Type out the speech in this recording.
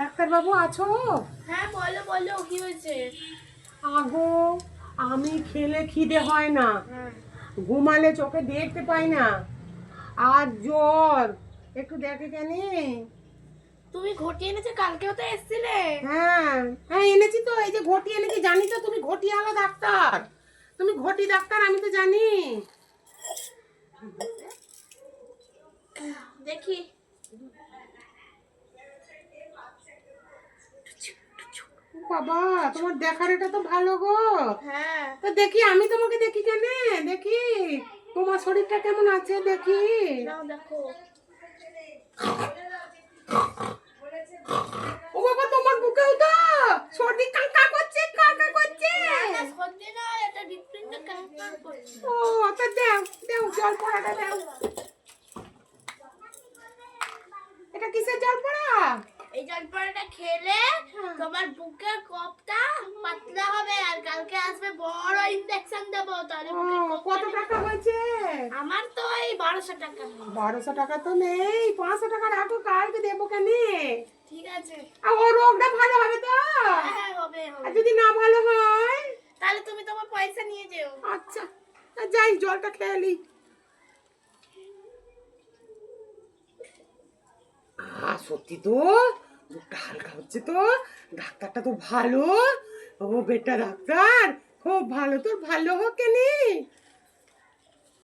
ডাক্তারবাবু আছো? হ্যাঁ বলো বলো, কি হয়েছে? আগো, আমি খেলে খিদে হয় না, হ্যাঁ। ঘুমালে চোখে দেখতে পাই না, আর জ্বর একটু দেখে কেন? তুমি ঘটি এনেছো, কালকেও তো এসেছিলে। হ্যাঁ হ্যাঁ এনেছি তো, এই যে ঘটি এনেছি। জানি তো তুমি ঘটিওয়ালা ডাক্তার, তুমি ঘটি ডাক্তার, আমি তো জানি। দেখি। বাবা, তোমার দেখার এটা তো ভালো গো। হ্যাঁ। তো দেখি, আমি তোমাকে দেখি কেন? দেখি তোমার শরীরটা কেমন আছে, দেখি। নাও দেখো। ও বাবা, তোমার বুকেও তো সর্দি কাঁকা করছে, কাঁকা করছে। না সত্যি না, এটা ডিফারেন্ট কালার করছে। ও, তা দাও দাও, জল পড়াটা দাও। এটা কিসের জল পড়া? এই জলপাইটা খেলে তোমার বুকের কপটা পাতলা হবে, আর কালকে আসবে বড় ইনজেকশন দেবো, তাহলে বুকের কপ কত টাকা হয়েছে? আমার তো এই 1200 টাকা। 1200 টাকা তো নেই, 500 টাকা রাখো, কালকে দেবো কেন? ঠিক আছে। আর ও রোগটা ভালো হবে তো? হ্যাঁ হবে আর হবে। যদি না ভালো হয়? তাহলে তুমি তোমার পয়সা নিয়ে যেও। আচ্ছা, যাই জলটা খেয়ে নি। সত্যি তো, মুখটা হালকা হচ্ছে তো। ডাক্তারটা তো ভালো। ও বেটা ডাক্তার, খুব ভালো। তোর ভালো হোক কেন?